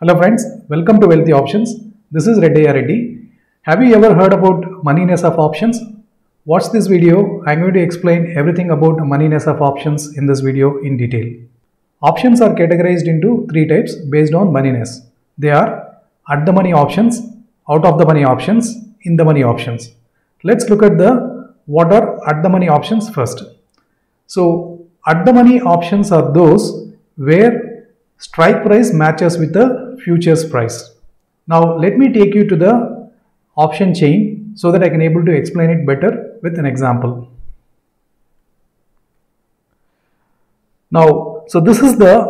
Hello friends, welcome to Wealthy Options. This is Reddy Reddy. Have you ever heard about moneyness of options? Watch this video. I'm going to explain everything about moneyness of options in this video in detail. Options are categorized into three types based on moneyness. They are at the money options, out of the money options, in the money options. Let's look at what are at the money options first. So at the money options are those where strike price matches with the futures price. Now let me take you to the option chain so that I can able to explain it better with an example. Now, so this is the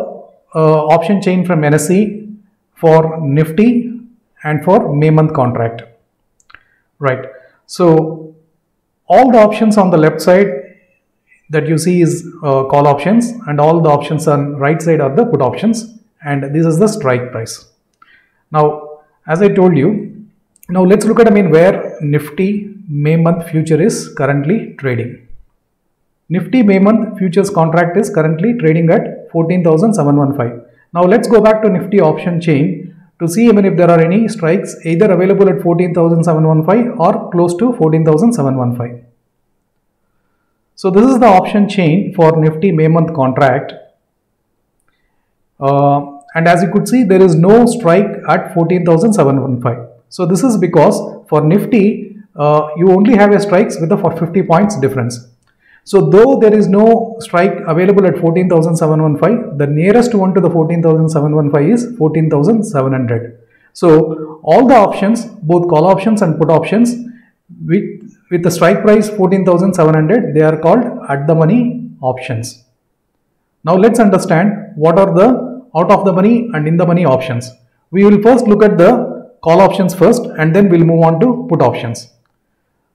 option chain from NSE for Nifty and for May month contract. Right. So all the options on the left side that you see is call options, and all the options on right side are the put options, and this is the strike price. Now as I told you, now let's look at where Nifty May month future is currently trading. Nifty May month futures contract is currently trading at 14,715. Now let's go back to Nifty option chain to see if there are any strikes either available at 14,715 or close to 14,715. So this is the option chain for Nifty May month contract, and as you could see, there is no strike at 14,715. So this is because for Nifty you only have a strikes with a 50 points difference. So though there is no strike available at 14,715, the nearest one to the 14,715 is 14,700. So all the options, both call options and put options, with the strike price 14,700, they are called at the money options. Now let's understand what are the out of the money and in the money options. We will first look at the call options first, and then we'll move on to put options.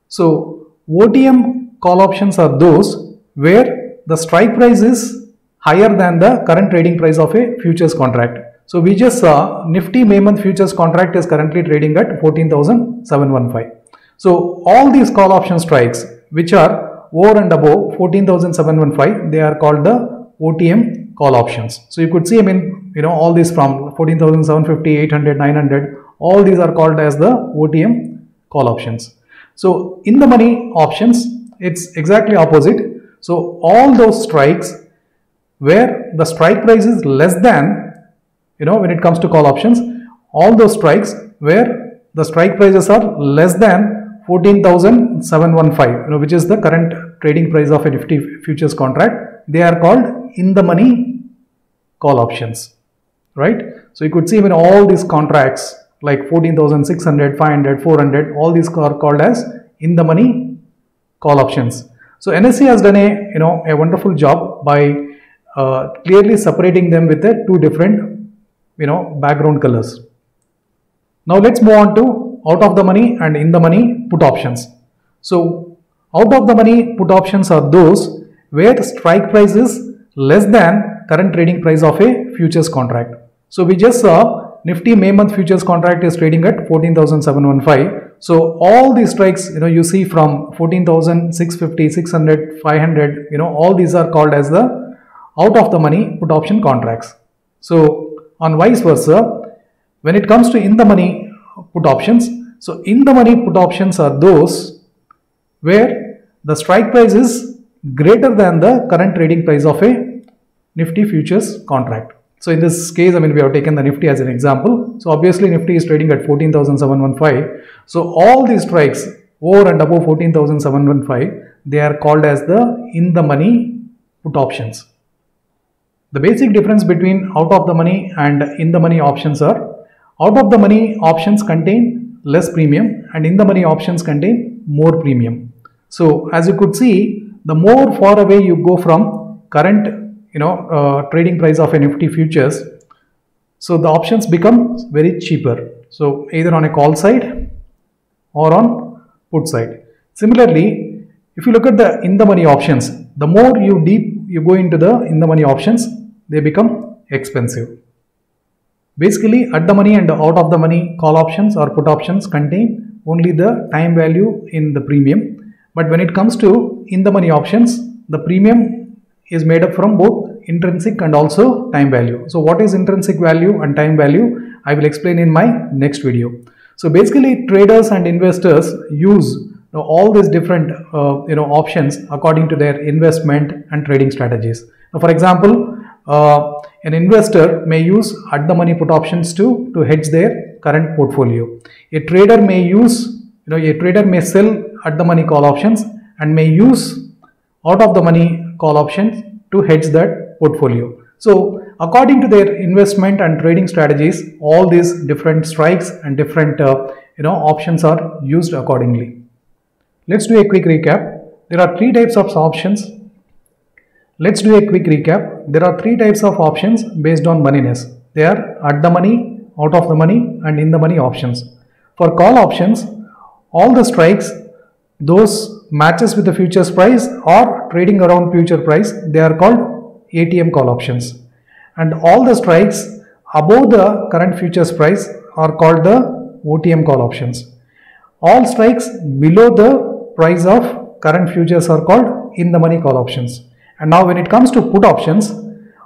So OTM call options are those where the strike price is higher than the current trading price of a futures contract. So we just saw Nifty May month futures contract is currently trading at 14,715. So all these call option strikes which are over and above 14,715, they are called the OTM call options. So you could see all these from 14,750, 800, 900, all these are called as the OTM call options. So in the money options, it's exactly opposite. So all those strikes where the strike price is less than, when it comes to call options, all those strikes where the strike prices are less than 14,715, which is the current trading price of a Nifty futures contract, they are called in the money call options, right? So you could see all these contracts like 14,600, 500, 400, all these are called as in the money call options. So NSE has done a wonderful job by clearly separating them with the two different background colors. Now let's move on to out of the money and in the money put options. So out of the money put options are those where strike price is less than current trading price of a futures contract. So we just saw Nifty May month futures contract is trading at 14,715. So all these strikes you see from 14,650, 600, 500, all these are called as the out of the money put option contracts. So on vice versa, when it comes to in the money put options, so in the money put options are those where the strike price is greater than the current trading price of a Nifty futures contract. So in this case, we have taken the Nifty as an example. So obviously Nifty is trading at 14,715. So all these strikes over and above 14,715, they are called as the in the money put options. The basic difference between out of the money and in the money options are out of the money options contain less premium and in the money options contain more premium. So as you could see, the more far away you go from current trading price of a Nifty futures, so the options become very cheaper. So either on a call side or on put side. Similarly, if you look at the in the money options, the more you go into the in the money options, they become expensive. Basically, at the money and out of the money call options or put options contain only the time value in the premium. But when it comes to in the money options, the premium is made up from both intrinsic and also time value. So what is intrinsic value and time value? I will explain in my next video. So basically traders and investors use all these different options according to their investment and trading strategies. Now, for example, an investor may use at the money put options to hedge their current portfolio. A trader may use sell at the money call options and may use out of the money call options to hedge that portfolio. So according to their investment and trading strategies, all these different strikes and different options are used accordingly. Let's do a quick recap. There are three types of options. Let's do a quick recap. There are three types of options based on moneyness. They are at the money, out of the money, and in the money options. For call options, all the strikes, those matches with the futures price or trading around future price, they are called ATM call options. And all the strikes above the current futures price are called the OTM call options. All strikes below the price of current futures are called in the money call options. And now when it comes to put options,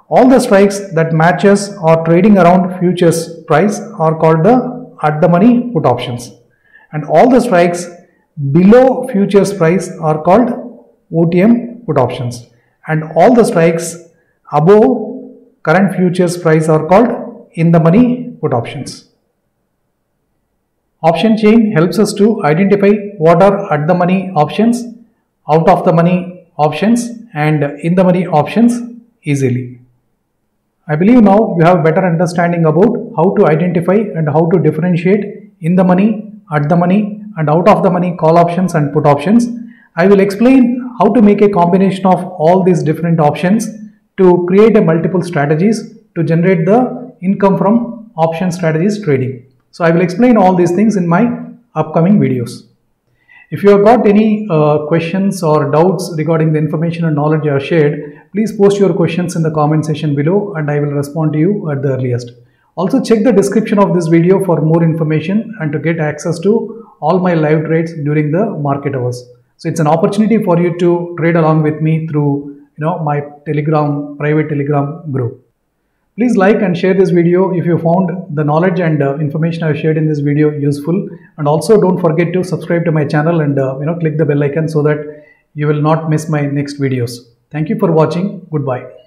all the strikes that matches or trading around futures price are called the at the money put options. And all the strikes below futures price are called OTM put options. And all the strikes above current futures price are called in the money put options. Option chain helps us to identify what are at the money options, out of the money options, and in the money options easily. I believe now you have better understanding about how to identify and how to differentiate in the money, at the money, and out of the money call options and put options. I will explain how to make a combination of all these different options to create a multiple strategies to generate the income from option strategies trading. So I will explain all these things in my upcoming videos. If you have got any questions or doubts regarding the information and knowledge I have shared, please post your questions in the comment section below and I will respond to you at the earliest. Also check the description of this video for more information and to get access to all my live trades during the market hours. So it's an opportunity for you to trade along with me through my private Telegram group. Please like and share this video if you found the knowledge and information I have shared in this video useful, and also don't forget to subscribe to my channel and click the bell icon so that you will not miss my next videos. Thank you for watching. Goodbye.